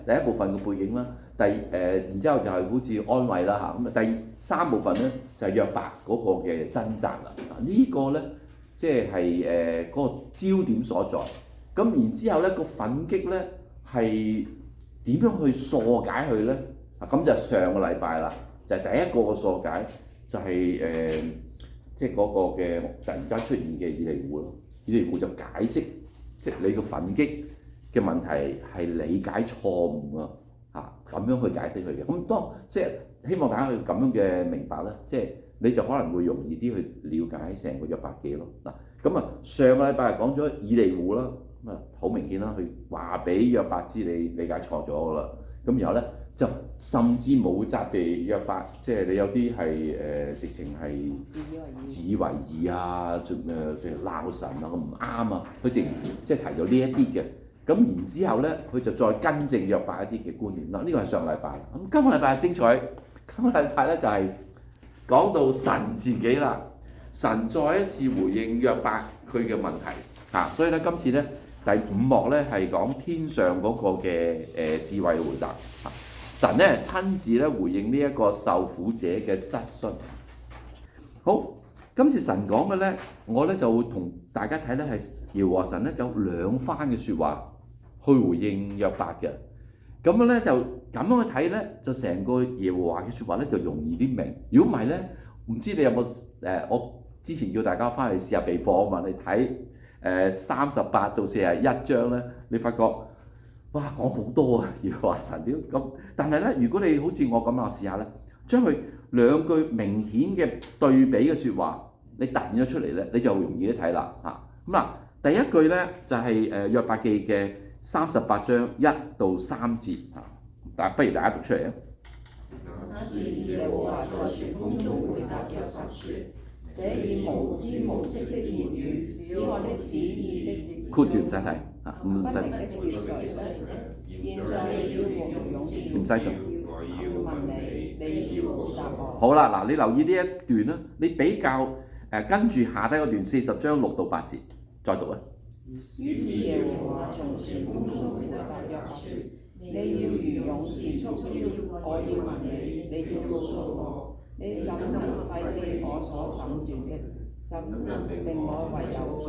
第一部分嘅背景啦，然之後就係好似安慰啦嚇，咁啊第三部分咧就係約伯嗰個嘅掙扎啦。呢個咧即係嗰個焦點所在。咁然之後咧個奮擊咧係點樣去疏解佢咧？咁就上個禮拜啦，就係第一個嘅疏解就係即係嗰個嘅突然間出現嘅以利戶咯。以利戶就解釋即係你個奮擊嘅問題係理解錯誤啊，咁樣去解釋佢嘅。咁當即係希望大家去咁樣嘅明白咧，即係你就可能會容易啲去了解成個約伯記咯。咁上個禮拜係講咗以利戶啦，咁好明顯啦，佢話俾約伯知你理解錯咗噶啦。咁然後咧就甚至冇責備約伯，即係你有啲係直情係自以為義啊，鬧神啊，咁唔啱啊，佢即係提到呢一啲嘅。咁然之後咧，佢就再更正約伯一啲嘅觀念啦。呢個係上禮拜。咁今個禮拜精彩，今個禮拜咧就係講到神自己啦。神再一次回應約伯佢嘅問題所以咧今次咧第五幕咧係講天上嗰個嘅智慧回答。神咧親自咧回應呢一個受苦者嘅質詢。好，今次神講嘅咧，我咧就會同大家睇咧係耶和華神咧有兩番嘅説話去回應約伯嘅。咁樣咧就咁樣去睇咧，就成個耶和華嘅説話咧就容易啲明。如果唔係咧，唔知你有冇我之前叫大家翻去試下備課啊嘛，你睇38到41章咧，你發覺哇講好多啊，耶和華神點咁？但係咧，如果你好似我咁啊，試下咧，將佢兩句明顯嘅對比嘅説話，你突咗出嚟咧，你就容易啲睇啦嚇。第一句咧就係約伯記嘅38章1到3節嚇，不如大家讀出嚟啊！那時耶和華在旋風中回答約伯說：這以無知無識的言語，使我的旨意的括住唔使睇唔使。不是誰呢？現在你要用勇士，唔使做。我要問你，你要回答我。好啦，你留意呢一段啦，你比較跟住下低嗰段40章6到8節，再讀啊。於是耶和華從旋風中回答約伯說：你要如勇士束腰，我要問你，你要告訴我，你怎能廢棄我所審斷的？怎能定我為有罪，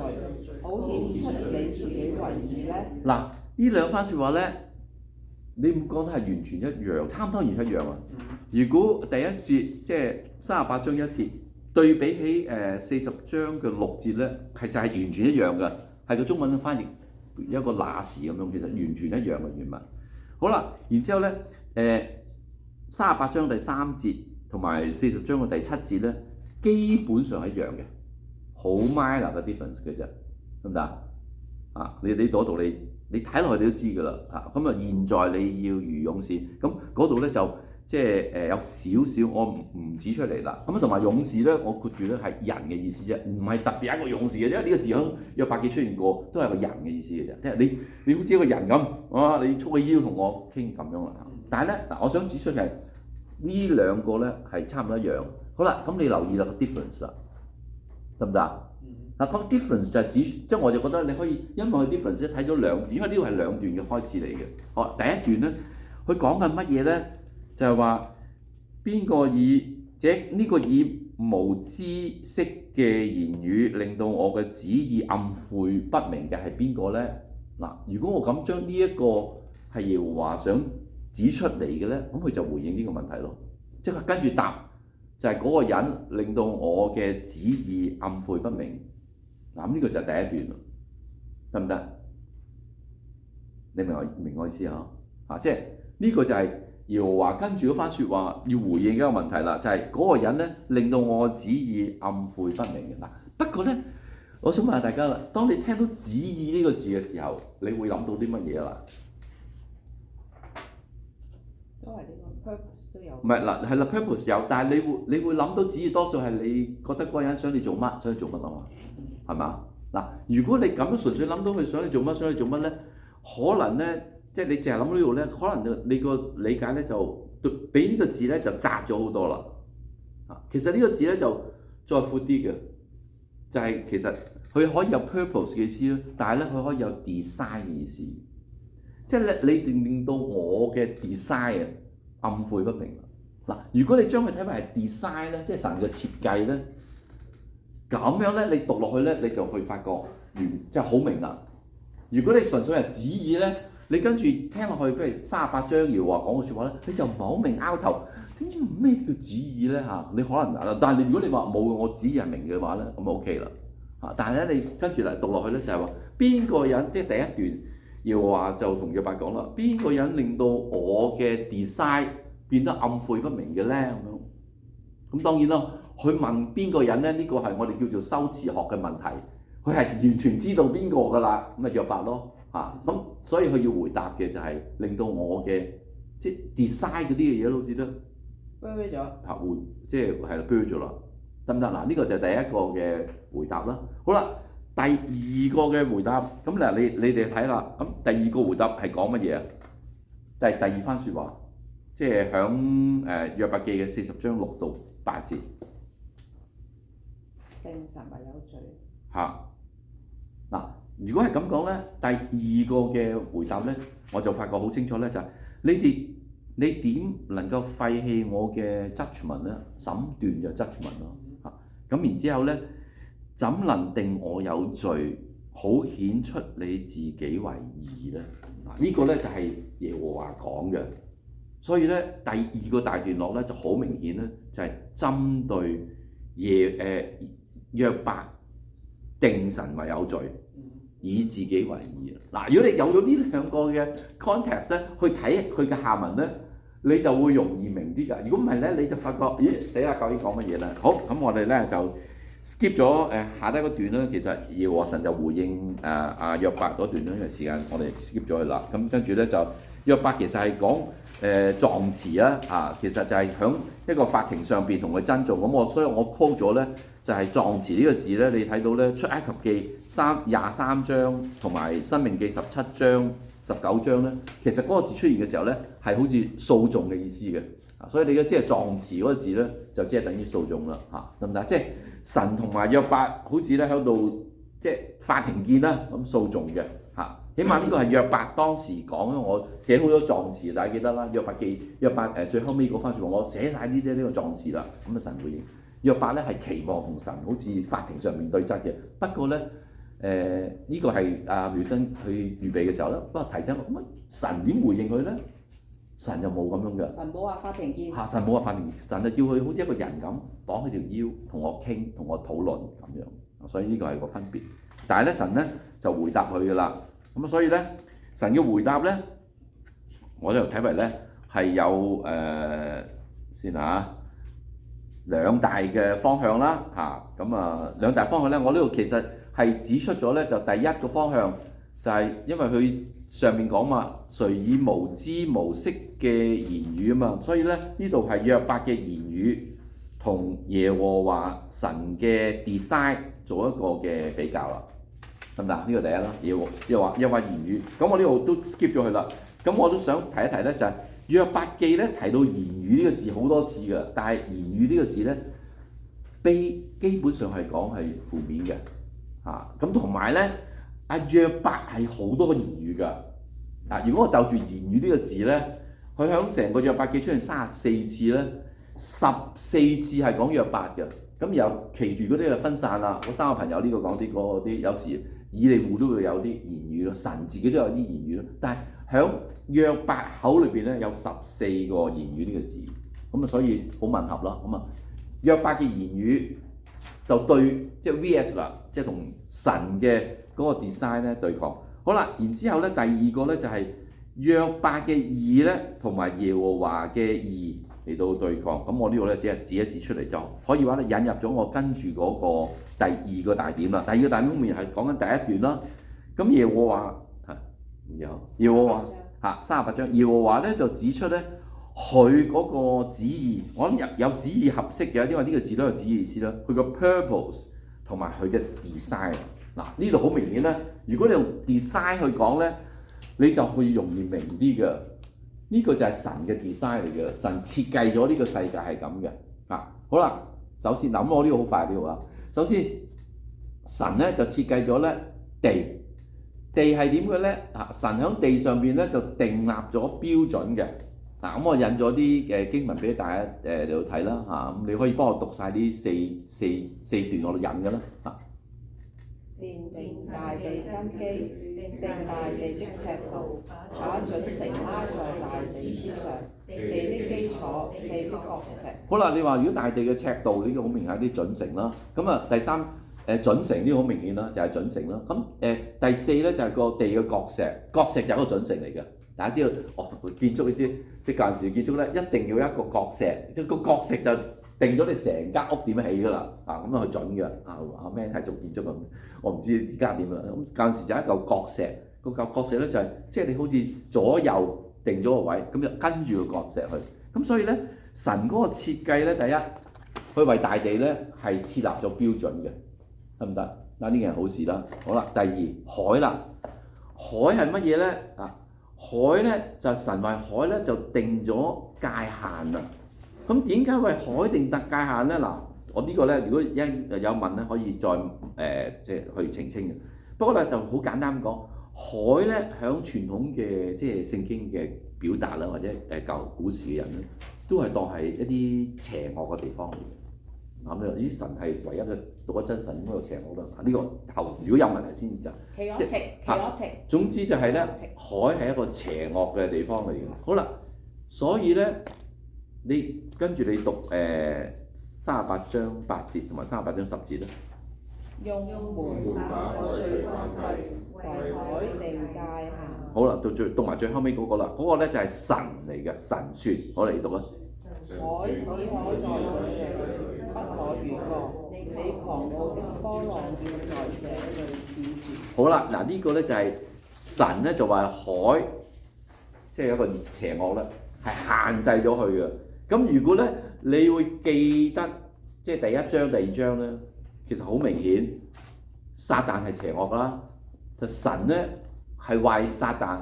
好顯出你自己為義呢？嗱，呢兩番説話咧，你唔覺得係完全一樣，差唔多完全一樣啊？如果第一節即係38章1節對比起40章嘅6節咧，其實係完全一樣嘅，係個中文嘅翻譯一個那時咁樣，其實完全一樣嘅原文。好啦，然之後咧38章第3節同埋40章嘅第7節咧，基本上一樣嘅，好 minor 嘅 difference 嘅啫，得唔得你讀一讀你睇落去你都知㗎啦咁現在你要如勇士，咁嗰度咧就即係有少少我唔指出嚟啦。咁同埋勇士咧，我括住咧係人嘅意思啫，唔係特別一個勇士嘅啫。呢個字喺約伯記出現過，都係個人嘅意思嘅啫。即係你好似一個人咁你束起腰同我傾咁樣啦。但係咧我想指出係呢兩個咧係差唔多一樣。好啦，咁你留意啦個 difference 啦，得唔得個 difference 就係指，即係我就覺得你可以因為個 difference 睇咗兩段，因為呢個係兩段嘅開始嚟嘅。好，第一段咧，佢講緊乜嘢咧？就係話邊個呢個以無知識嘅言語令到我嘅旨意暗晦不明嘅係邊個咧？如果我咁將呢一個係耶和華想指出嚟嘅咧，咁佢就回應呢個問題咯。即係跟住答就係嗰個人令到我嘅旨意暗晦不明。咁呢個就係第一段咯，得唔得？你明我意思即係呢個就係耶和華跟住嗰番説話要回應一個問題啦，就係嗰個人咧令到我旨意暗晦不明嘅。不過咧，我想問下大家啦，當你聽到旨意呢個字嘅時候，你會諗到啲乜嘢啦？都係呢個 purpose 都有。唔係係啦 purpose 有，但係你會諗到旨意多數係你覺得嗰個人想你做乜，想你做乜啊嘛？係嘛？如果你咁樣純粹諗到佢想你做乜，想你做乜咧，可能咧，即係你淨係諗到呢度咧，可能你個理解咧就比呢個字咧就窄咗好多啦。其實呢個字咧就再闊啲嘅，就係其實佢可以有 purpose 嘅意思啦，但係咧佢可以有 design 嘅意思。即係咧你令到我嘅 design 暗晦不明。嗱，如果你將佢睇為係 design 咧，即係神嘅設計咧，咁樣咧你讀落去咧，你就會發覺即係好明啦。如果你純粹係旨意咧，你跟住聽落去，譬如38章耶和華講嘅説話咧，你就唔係好明拗頭。點知咩叫旨意咧嚇？你可能但係如果你話冇我旨意係明嘅話咧，咁就 OK 啦嚇。但係咧你跟住嚟讀落去咧就係話邊個人即係第一段耶和華就同約伯講啦，邊個人令到我嘅 design 變得暗晦不明嘅咧咁樣？咁當然啦，佢問邊個人咧？呢個係我哋叫做修辭學嘅問題。佢係完全知道邊個㗎啦，咁咪約伯咯嚇。咁所以佢要回答嘅就係令到我嘅即係 design 嗰啲嘅嘢都知得 blur 咗嚇即係係啦 blur 咗啦，得唔得？嗱，呢個就係第一個嘅回答啦。好啦，第二個嘅回答咁嗱，你哋睇啦。咁第二個回答係講乜嘢啊？第二番説話，即係響約伯記嘅40章6到8節。定神為有罪嚇嗱，如果係咁講咧，第二個嘅回答咧，我就發覺好清楚咧，就係你點能夠廢棄我嘅 judgment 咧？審斷就 judgment 咯嚇。咁然之後咧，怎能定我有罪，好顯出你自己為義咧？嗱，呢個咧就係耶和華講嘅。所以咧，第二個大段落咧就好明顯咧，就係針對約伯定神為有罪，以自己為義。嗱，如果你有咗呢兩個嘅 context 咧，去睇佢嘅下文咧，你就會容易明啲㗎。如果唔係咧，你就發覺咦死啦，究竟講乜嘢啦？好，咁我哋咧就 skip 咗下低嗰段啦。其實耶和華神就回應約伯嗰段啦，因為時間我哋 skip 咗佢啦。咁跟住咧就約伯其實係講狀詞啊，其實就係響一個法庭上邊同佢爭訟。咁所以我 call 咗咧就係狀詞呢個字咧，你睇到咧出埃及記23章同埋申命記17章19章咧，其實嗰個字出現嘅時候咧係好似訴訟嘅意思嘅。所以你嘅即係狀詞嗰個字咧就即係等於訴訟啦嚇，得唔得？即係神同埋約伯好似咧喺度即係法庭見啦咁訴訟嘅嚇。起碼呢個係約伯當時講，我寫好咗狀詞，大家記得啦。約伯最後尾嗰番説話，我寫晒呢個狀詞啦。咁啊神回應約伯咧係期望同神好似法庭上面對質嘅。不過咧呢個係苗真去預備嘅時候咧，不過提醒我咁神點回應佢咧？神就冇咁樣嘅。神冇話法庭見。神冇話法庭見，神就叫佢好似一個人咁綁佢條腰，同我傾，同我討論咁樣。所以呢個係個分別。但係咧神咧就回答佢㗎啦。咁所以咧，神嘅回答咧，我就睇為咧係有先嚇兩大嘅方向啦嚇。咁兩大方向咧，我呢度其實係指出咗咧，就第一個方向就係因為佢上面講嘛，誰以無知無識嘅言語啊嘛，所以咧呢度係約伯嘅言語同耶和華神嘅 design 做一個嘅比較啦。得唔得？呢個第一啦，又話言語，咁我呢度都 skip 咗佢啦。咁我都想提一提咧，就係約伯記咧提到言語呢個字好多次嘅，但係言語呢個字咧，基本上係講係負面嘅嚇。咁同埋咧，約伯係好多言語㗎。如果我就住言語呢個字咧，佢喺成個約伯記出現34次咧，14次係講約伯嘅。咁有其餘嗰啲就分散啦。嗰三個朋友呢個講啲，嗰個啲，有時以利戶都會有啲言語咯，神自己都有啲言語咯。但係喺約伯口裏邊咧有14個言語呢個字，咁所以好吻合咯。咁約伯嘅言語就對即係 VS 啦，即係同神嘅嗰個 design 咧對抗。好啦，然之後咧第二個咧就係約伯嘅義咧同埋耶和華嘅義嚟到對抗。咁我呢度咧只係指一指出嚟，就可以話咧引入咗我跟住嗰個第二個大點啦。第二個大點方面係講緊第一段啦。咁耶和華耶和華38章，耶和華咧就指出咧佢嗰個旨意，我諗有旨意合適嘅，因為呢個字都有旨意意思啦。佢個 purpose 同埋佢嘅 design。嗱，呢度好明顯咧，如果你用 design 去講咧，你就會容易明啲嘅。呢個就係神嘅 design 嚟嘅，神設計咗呢個世界係咁嘅。好啦，首先諗我呢個好快呢度啦。首先，神咧就設計咗咧地，地係點嘅咧？神喺地上邊咧就訂立咗標準嘅。咁我引咗啲經文俾大家嚟到睇啦咁你可以幫我讀晒啲四段我度引嘅啦奠大地根基，定大地的尺度，把準繩拉在大地之上，地的基礎，地的角石。好啦，你話如果大地嘅尺度呢個好明顯係啲準繩啦。咁啊第三準繩呢個好明顯啦，就係準繩啦。咁第四咧就係個地嘅角石，角石就係一個準繩嚟嘅。大家知道建築你知，即係舊陣時建築咧一定要一個角石，個角石就定咗你成間屋點起㗎啦。咁樣去準嘅。阿 Man 係做建築咁，我唔知而家點啦。咁舊陣時就一嚿角石，個嚿角石咧就係即係你好似左右定咗個位，咁就跟住個角石去。咁所以咧神嗰個設計咧，第一佢為大地咧係設立咗標準嘅，得唔得？嗱呢件係好事啦。好啦，第二海啦，海係乜嘢咧？海咧就神為海咧就定咗界限啦。咁點解為海定特界限咧？我呢個咧如果有問咧，可以再即係去澄清嘅。不過咧就好簡單講，海咧響傳統嘅即係聖經嘅表達啦，或者舊古時嘅人咧，都係當係一啲邪惡嘅地方嚟嘅。咁呢神係唯一嘅獨一真神，應該有邪惡啦。呢個後如果有問題先就即係總之就係咧，海係一個邪惡嘅地方嚟嘅。好啦，所以咧你跟住你讀38章8節同埋38章10節啦。用門把海水關閉，為海定界限。好啦，讀埋最後尾嗰個啦，嗰個咧就係神嚟嘅，神説，我嚟讀啦。海只可在這裏，不可越過。你狂傲的波浪要在這裏止住。好啦，呢個咧就係神咧就話海，即係一個邪惡咧，係限制咗佢嘅。咁如果咧你會記得，即係第一章、第二章咧，其實好明顯，撒旦係邪惡㗎啦。就神咧係為撒旦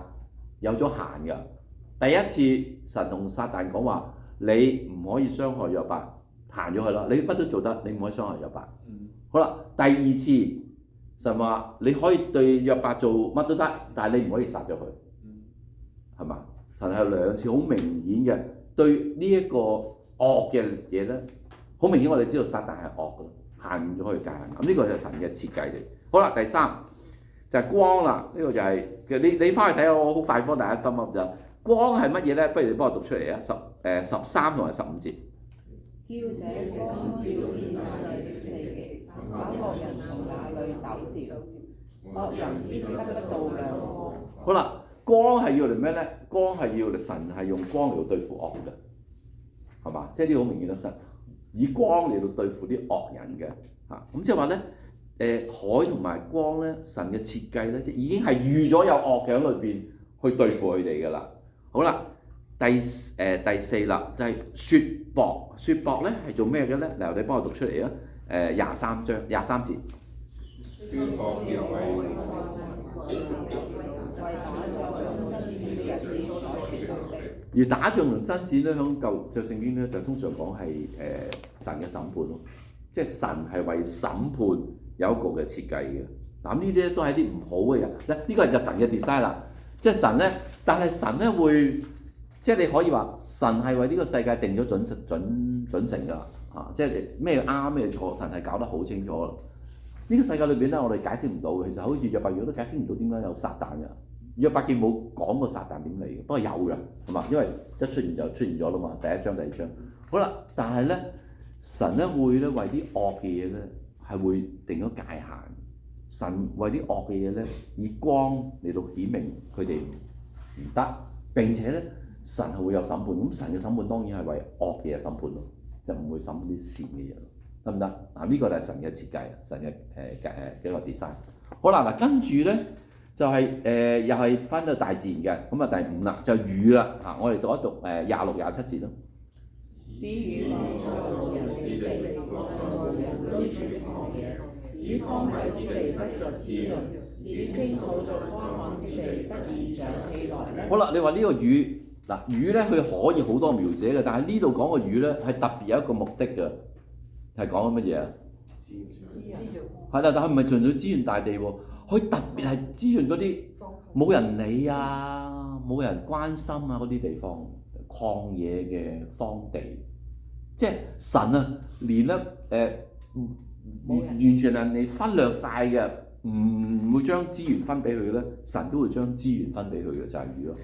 有咗限㗎。第一次神同撒旦講話，你唔可以傷害約伯，行咗去啦。你乜都做得，你唔可以傷害約伯。好啦，第二次神話你可以對約伯做乜都得，但係你唔可以殺咗佢，係嘛？神係兩次好明顯嘅對呢一個惡嘅嘢咧，好明顯我哋知道撒旦係惡嘅，限咗佢界限。咁呢個就係神嘅設計嚟。好啦，第三就係光啦，呢個就係其實你翻去睇我好快幫大家深入就光係乜嘢咧？不如你幫我讀出嚟啊！13同埋15節。叫這光照遍大地四極，把惡人從那裏抖掉，惡人必得不到亮光。好啦，光係要嚟咩咧？光係要嚟神係用光嚟到對付惡嘅，係嘛？即係呢個好明顯啦，神以光嚟到對付啲惡人嘅嚇。咁即係話咧，海同埋光咧，神嘅設計咧，即係已經係預咗有惡嘅喺裏邊去對付佢哋㗎啦。好啦，第四啦，就係雪雹。雪雹咧係做咩嘅咧？嗱，你幫我讀出嚟啊！23節。雪雹要為而打仗同爭戰咧，響舊約聖經咧就通常講係神嘅審判咯，即係神係為審判有一個嘅設計嘅。嗱，呢啲咧都係啲唔好嘅人咧，呢個係就神嘅 design 啦。即係神咧，但係神咧會，即係你可以話神係為呢個世界定咗準繩㗎嚇，即係咩啱咩錯，神係搞得好清楚啦。呢個世界裏邊咧，我哋解釋唔到嘅，其實好似約伯記都解釋唔到點解有撒旦㗎。約伯記冇講過撒旦點嚟嘅，不過有嘅，係嘛？因為一出現就出現咗啦嘛，第一章、第二章。好啦，但係咧，神咧會咧為啲惡嘅嘢咧係會定咗界限。神為啲惡嘅嘢咧以光嚟到顯明佢哋唔得，並且咧神係會有審判。咁神嘅審判當然係為惡嘅嘢審判咯，就唔會審判啲善嘅嘢咯，得唔得？呢個就係神嘅設計，神嘅一個 design。好啦，跟住咧。就係又係翻到大自然嘅，咁第5啦，就雨啦嚇，我哋讀一讀26、27節咯。使雨落在無人之地，落在無人居住旁野，使荒廢之地得着滋潤，使青草在乾旱之地得以長起來咧。好啦，你話呢個雨雨咧，佢可以好多描寫嘅，但係呢度講個雨咧係特別有一個目的嘅，係講緊乜嘢啊？係啦，但係唔係純粹滋潤大地喎。佢特別係滋潤嗰啲冇人理啊、冇人關心啊嗰啲地方，曠野嘅荒地，即係神啊，連咧完全人哋忽略晒嘅，唔會將資源分俾佢咧，神都會將資源分俾佢嘅，就係魚咯，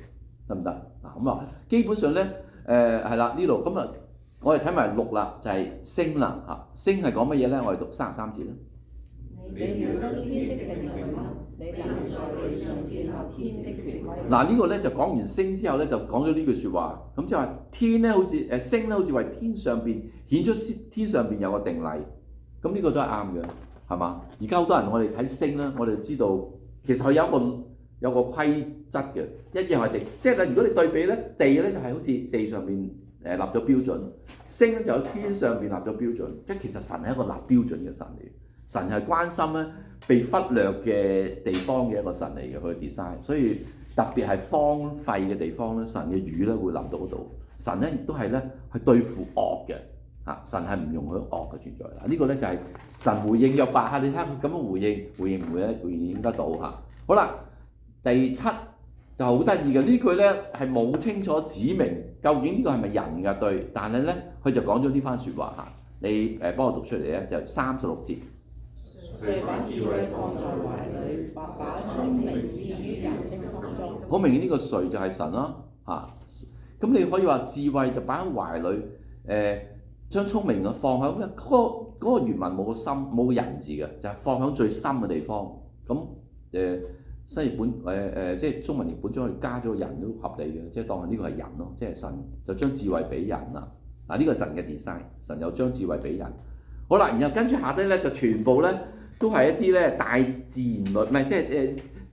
得唔得？嗱咁啊，基本上咧係啦呢度咁啊，我哋睇埋6啦，就係星啦嚇，星係講乜嘢咧？我哋讀33節啦。你要得天的定力嗎？你能在地上建立天的權威。嗱呢個咧就講完星之後咧，就講咗呢句説話，咁即係話天咧好似星咧好似為天上邊顯出天上邊有個定例，咁呢個都係啱嘅，係嘛？而家好多人我哋睇星啦，我哋知道其實佢有個規則嘅，一樣係地，即係如果你對比咧，地咧就係好似地上邊立咗標準，星咧就喺天上邊立咗標準，即係其實神係一個立標準嘅神嚟。神係關心咧被忽略嘅地方嘅一個神嚟嘅，佢嘅 design， 所以特別係荒廢嘅地方咧，神嘅雨咧會臨到嗰度。神咧亦都係咧去對付惡嘅嚇，神係唔容許惡嘅存在啦。呢個咧就係神回應約伯嚇，你睇下佢咁樣回應得到嚇。好啦，第7就好得意嘅呢句咧係冇清楚指明究竟呢個係咪人嘅對，但係咧佢就講咗呢番説話嚇。你幫我讀出嚟咧，就36節。誰把智慧放在懷裡，或把聰明置於人的心中？好明顯呢個誰就係神啦嚇。咁你可以話智慧就擺喺懷裡，將聰明嘅放喺嗰個原文冇個心冇個人字嘅，就係放喺最深嘅地方。咁新譯本即係中文譯本將佢加咗人都合理嘅，即係當係呢個係人咯，即係神就將智慧俾人啦。嗱呢個係神嘅 design， 神又將智慧俾人。好啦，然後跟住下低咧就全部咧都係一啲咧大自然類，唔係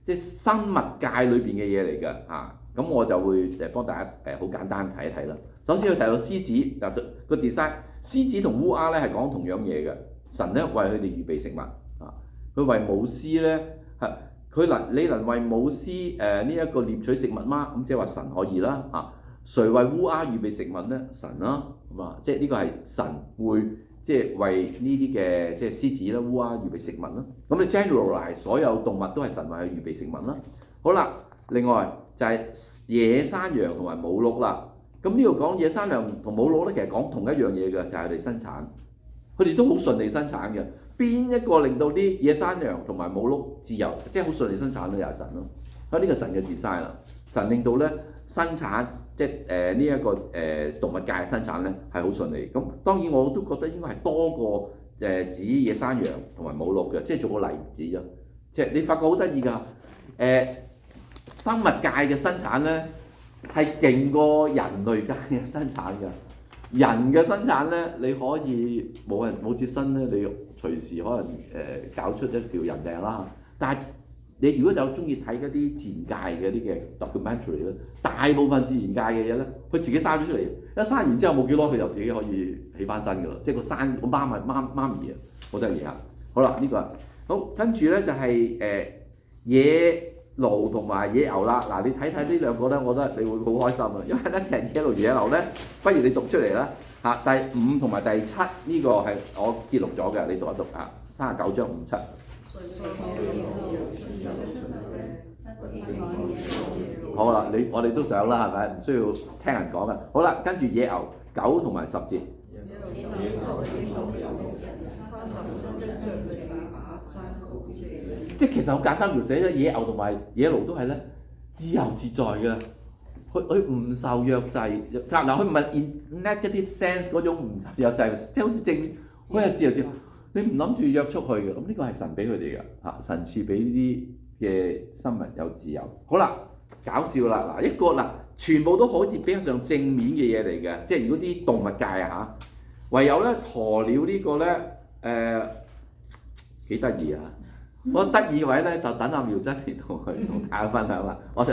即係生物界裏邊嘅嘢嚟嘅嚇。咁我就會幫大家好簡單睇一睇啦。首先要提到獅子個 design， 獅子同烏鴉咧係講同樣嘢嘅。神咧為佢哋預備食物啊，佢為母獅咧係你能為母獅呢一個獵取食物嗎？咁即係話神可以啦嚇。誰為烏鴉預備食物咧？神啦，咁啊，即係呢個係神會即係為呢啲嘅即係獅子啦、烏鴉預備食物啦。咁你 generalize 所有動物都係神為佢預備食物啦。好啦，另外就係野山羊同埋母鹿啦。咁呢度講野山羊同母鹿咧，其實講同一樣嘢嘅，就係佢哋生產，佢哋都好順利生產嘅。邊一個令到啲野山羊同埋母鹿自由，即係好順利生產咧？又係神咯。所以呢個神嘅 design 啦，神令到咧生產。即係呢一個動物界嘅生產咧係好順利，咁當然我都覺得應該係多過指野山羊同埋母鹿嘅，即係做個例子啫。即係你發覺好得意㗎，生物界嘅生產咧係勁過人類界嘅生產㗎。人嘅生產咧你可以冇接生咧，你隨時可能搞出一條人命啦。但係你如果有中意睇嗰啲自然界嘅啲嘅 documentary 咧，大部分自然界嘅嘢咧，佢自己生咗出嚟，一生完之後冇幾耐佢就自己可以起翻身㗎啦，即係個媽咪啊，好得意啊！好啦，呢個好跟住咧就係野驢同埋野牛啦。嗱，你睇睇呢兩個咧，我覺得你會好開心啊，因為咧其實野驢野牛咧，不如你讀出嚟啦嚇。第5同埋第7呢個係我節錄咗嘅，你讀一讀啊，39章5、7。好啦，我哋都想啦，係咪？唔需要聽人講嘅。好啦，跟住野牛9同埋10節。即係其實好簡單描寫咗，野牛同埋野驢都係咧自由自在嘅，佢唔受約制。嗱，佢唔係 in negative sense 嗰種唔受約制，即係好似正面，佢係自由自在。你唔諗住約束佢嘅，咁呢個係神俾佢哋嘅嚇，神賜俾呢啲嘅生物有自由。好啦，搞笑啦，嗱一個嗱，全部都好似比較上正面嘅嘢嚟嘅，即係如果啲動物界啊嚇，唯有咧鴕鳥呢個咧幾得意啊！我得意位咧就等阿苗真嚟同大家分享啦，我就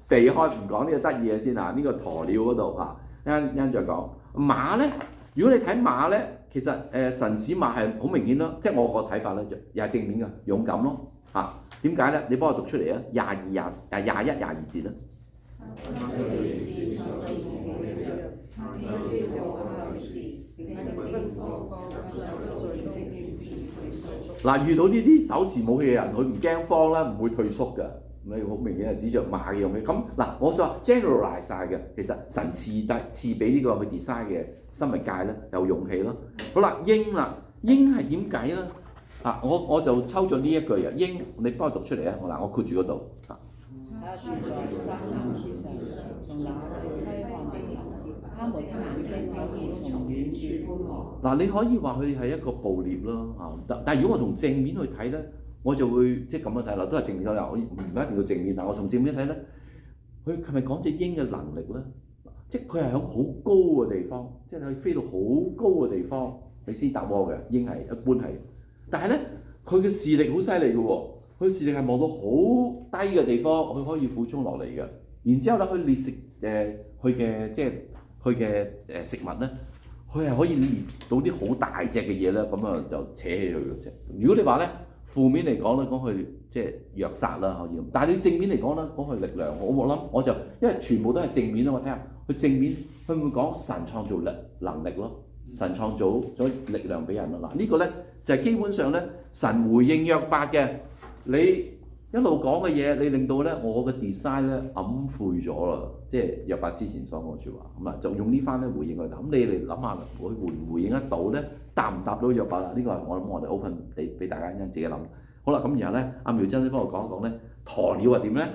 避開唔講呢個得意嘅先啊，呢個鴕鳥嗰度啊，一陣再講馬咧。如果你睇馬咧，其實神使馬係好明顯咯，即係我個睇法咧，又係正面嘅，勇敢咯嚇。點解咧？你幫我讀出嚟啊，21、22節啦。嗱，遇到呢啲手持武器嘅人，佢唔驚慌啦，唔會退縮㗎。你好明顯係指着馬嘅用嘅。咁嗱，我就話 generalize 晒嘅，其實神賜俾呢個去 design 嘅生物界咧有勇氣咯。好啦，鷹啦，鷹係點解咧？啊，我就抽咗呢一句啊，鷹，你幫我讀出嚟啊！我括住嗰度啊。他住在山岩之上，從那裏窺看地人，他們的眼睛可以從遠處觀望。嗱，你可以話佢係一個捕獵咯啊！但係如果我從正面去睇咧，我就會即係咁樣睇啦，都係正面睇啦。我唔一定要正面，但我從正面睇咧，佢係咪講隻鷹嘅能力咧？即係佢係喺好高嘅地方，即係可以飛到好高嘅地方，你先搭窩嘅。鷹係一般係，但係咧佢嘅視力好犀利嘅喎，佢視力係望到好低嘅地方，佢可以俯衝落嚟嘅。然之後咧，佢獵食佢嘅即係佢嘅食物咧，佢係可以獵到啲好大隻嘅嘢咧，咁啊就扯起佢嘅啫。如果你話咧負面嚟講咧，講佢即係虐殺啦可以，但係你正面嚟講咧，講佢力量，我諗我就因為全部都係正面啦，我睇下佢正面，佢會唔會講神創造能力咯？神創造咗力量俾人咯。嗱呢個咧就係基本上咧神回應約伯嘅，你一路講嘅嘢，你令到咧我嘅 design 咧暗晦咗啦，即係約伯之前所講嘅説話，咁啊就用呢番咧回應佢。咁你哋諗下，佢回唔回應得到咧？答唔答到約伯啦？呢個係我諗我哋 open 俾大家自己諗。好啦，咁然後咧，阿苗真幫我講一講咧，鴕鳥係點咧？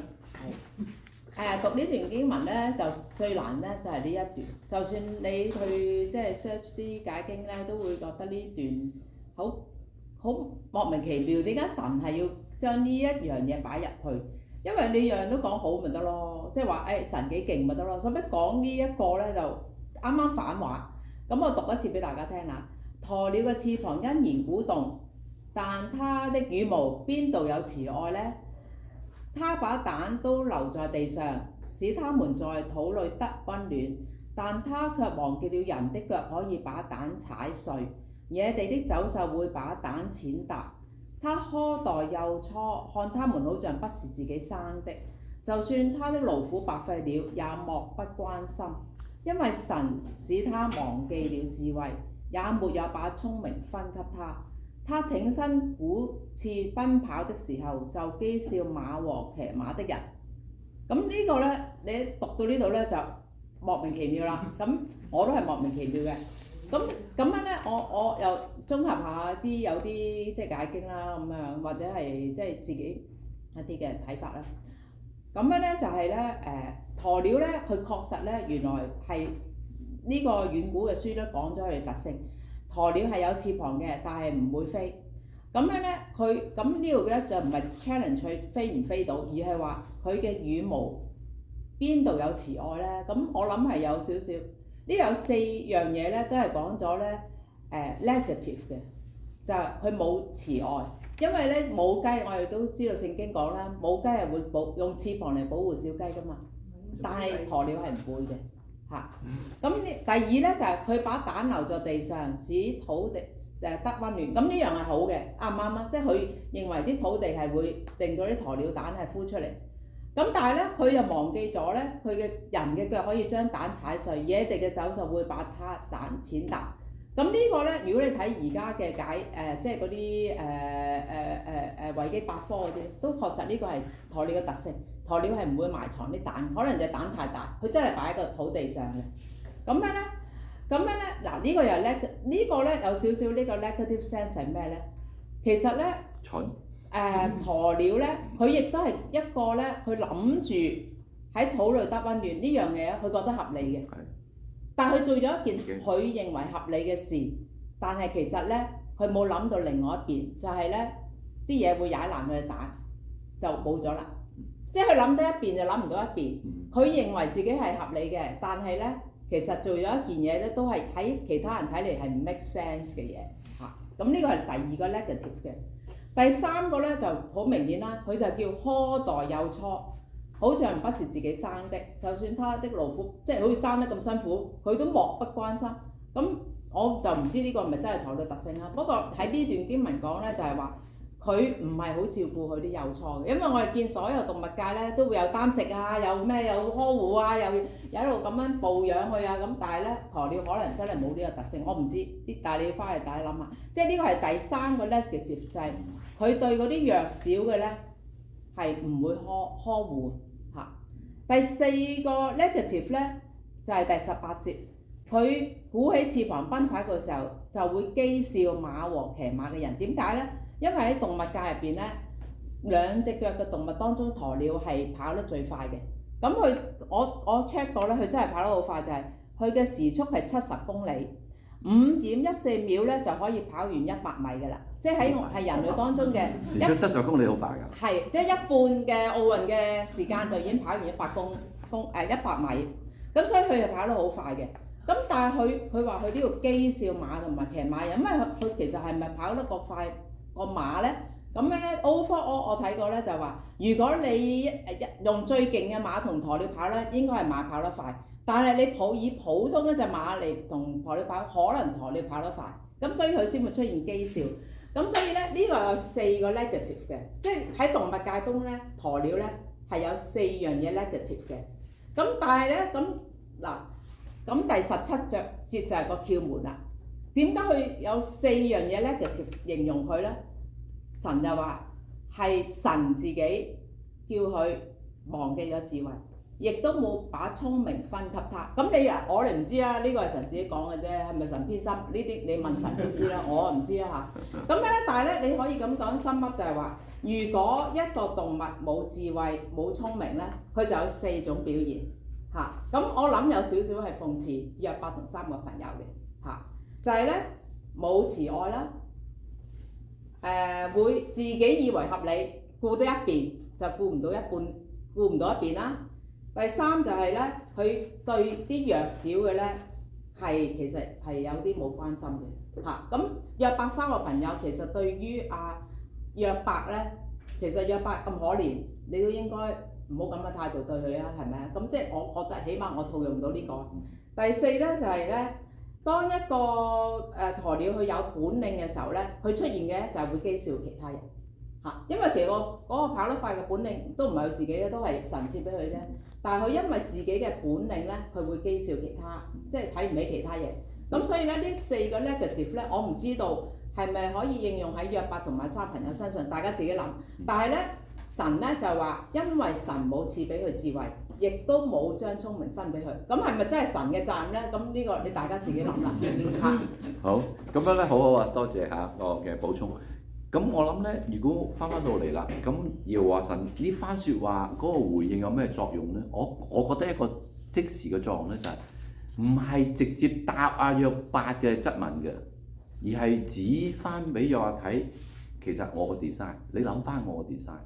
讀呢段經文咧，就最難咧就係呢一段。就算你去即係 search 啲解經咧，都會覺得呢段好莫名其妙。點解神係要將呢一樣嘢擺入去？因為你樣都講好咪得咯，即係話神幾勁咪得咯。使乜講呢一個咧就啱啱反話。咁我讀一次俾大家聽啦。鴕鳥嘅翅膀欣然鼓動，但它的羽毛邊度有慈愛呢？它把蛋都留在地上，使它們在土裏得溫暖，但它卻忘記了人的腳可以把蛋踩碎，野地的走獸會把蛋踐踏。它苛待幼雛，看它們好像不是自己生的，就算它的勞苦白費了，也漠不關心，因為神使它忘記了智慧，也沒有把聰明分給他。他挺身鼓刺奔跑的時候，就譏笑馬和騎馬的人。咁呢個呢，你讀到呢度呢，就莫名其妙啦。咁我都係莫名其妙嘅。咁樣呢，我又綜合下有啲即係解經啦，咁樣或者係即係自己一啲嘅睇法啦。咁樣呢就係呢鴕鳥呢，佢確實呢，原來係呢個遠古嘅書都講咗佢哋特性。鴕鳥係有翅膀嘅，但係唔會飛。咁樣咧，佢咁呢度咧就唔係 challenge 佢飛唔飛到，而係話佢嘅羽毛邊度有慈愛咧？咁我諗係有少少。呢有4樣嘢咧，都係講咗咧negative 嘅，就係佢冇慈愛。因為咧母雞，我哋都知道聖經講啦，母雞係會用翅膀嚟保護小雞噶嘛，但係鴕鳥係唔會嘅。咁第二咧就係佢把蛋留在地上，使土地得溫暖。咁呢樣係好嘅，啱唔啱啊？即係佢認為啲土地係會令到啲鴕鳥蛋係孵出嚟。咁但係咧，佢又忘記咗咧，佢嘅人嘅腳可以將蛋踩碎，野地嘅走獸會把它蛋踐踏。咁呢個咧，如果你睇而家嘅即係嗰啲維基百科嗰啲，都確實呢個係鴕鳥嘅特性。鴕鳥係唔會埋藏啲蛋，可能隻蛋太大，佢真係擺喺個土地上嘅。咁樣咧，嗱呢個又呢個咧有少少呢個 negative sense 係咩咧？其實咧，鴕鳥咧，佢亦都係一個咧，佢諗住喺土裏得溫暖呢樣嘢，佢覺得合理嘅。但係佢做咗一件佢認為合理嘅事，但係其實咧，佢冇諗到另外一邊，就係咧啲嘢會踩爛佢嘅蛋，就冇咗啦。即係佢諗得一邊就諗唔到一邊，佢認為自己係合理嘅，但係咧其實做咗一件嘢咧，都係喺其他人睇嚟係唔 make sense 嘅嘢嚇。咁呢個係第二個 negative 嘅。第三個咧就好明顯啦，佢就叫苛待幼雛，好像不是自己生的，就算他的勞苦，即係好似生得咁辛苦，佢都漠不關心。咁我就唔知呢個係咪真係鴕鳥特性啦。不過喺呢段經文講咧，就係話佢唔係好照顧佢啲幼雛嘅，因為我哋見所有動物界咧都會有擔食啊，有咩有呵護啊，又一路咁樣哺養佢啊，咁但係咧鴕鳥可能真係冇呢個特性，我唔知啲，但係你要翻去大家諗下，即係呢個係第三個 negative 就係佢對嗰啲弱小嘅咧係唔會呵護嚇。第四個 negative 咧就係第18節，佢鼓起翅膀奔跑嘅時候就會譏笑馬和騎馬嘅人，點解咧？因為喺動物界入邊咧，兩隻腳嘅動物當中，鴕鳥係跑得最快嘅。咁我 check 過咧，佢真係跑得好快，就係佢嘅時速係70公里，5.14秒咧就可以跑完100米㗎啦。即係係人類當中嘅時速70公里好快㗎。係，即係一半嘅奧運嘅時間就已經跑完100米。咁所以佢係跑得好快嘅。咁但係佢話佢呢度譏笑馬同埋騎馬人，因為佢其實係咪跑得過快個馬咧？咁樣咧 overall 我睇過咧就話，如果你用最勁嘅馬同鴕鳥跑咧，應該係馬跑得快。但係你以普通一隻馬嚟同鴕鳥跑，可能鴕鳥跑得快。咁所以佢先會出現譏笑。咁所以咧呢個有4個 negative 嘅，即係喺動物界中咧，鴕鳥咧係有4樣嘢 negative 嘅。咁但係咧咁第17節就係個竅門啦。點解佢有4樣嘢 negative 形容佢咧？神就話係神自己叫佢忘記咗智慧，亦都冇把聰明分給他。咁我哋唔知啊，呢個係神自己講嘅啫，係咪神偏心？呢啲你問神先知啦，我唔知啊嚇。咁咧，但係咧，你可以咁講，心噏就係話，如果一個動物冇智慧、冇聰明咧，佢就有4種表現嚇。咁我諗有少少係諷刺約伯同3個朋友嘅嚇，就係咧冇慈愛啦。會自己以為合理，顧得一邊就顧唔到一邊啦。第三就係咧，佢對啲弱小嘅咧其實係有啲冇關心嘅嚇。咁約伯3個朋友其實對於約伯咧，其實約伯咁可憐，你都應該唔好咁嘅態度對佢啊，係咪啊？咁即係我覺得起碼我套用到呢個。第4咧就係咧。當一個鴕鳥佢有本領嘅時候咧，佢出現嘅就係會譏笑其他人嚇，因為其實嗰個跑得快嘅本領都唔係佢自己嘅，都係神賜俾佢啫。但係佢因為自己嘅本領咧，佢會譏笑其他，即係睇唔起其他嘢。咁所以咧呢4個 negative 咧，我唔知道係咪可以應用喺約伯同埋3朋友身上，大家自己諗。但係咧神咧就話，因為神冇賜俾佢智慧。亦都冇將聰明分俾佢，咁係咪真係神嘅責任咧？咁呢個你大家自己諗啦嚇。好，咁樣咧好好啊，多謝下我嘅補充。咁我諗咧，如果翻到嚟啦，咁耶和華神呢番説話嗰個回應有咩作用咧？我覺得一個即時嘅作用咧就係唔係直接答約伯嘅質問嘅，而係指翻俾約伯睇，其實我個 design， 你諗翻我個 design。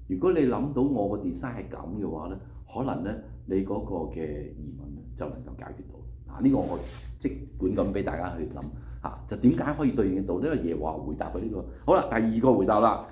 如果你諗到我個 design 係咁嘅話咧，可能咧你嗰個嘅疑問咧就能夠解決到。呢個我即管咁俾大家去諗嚇，就點解可以對應到呢個耶和華回答佢呢個？好啦，第2個回答啦。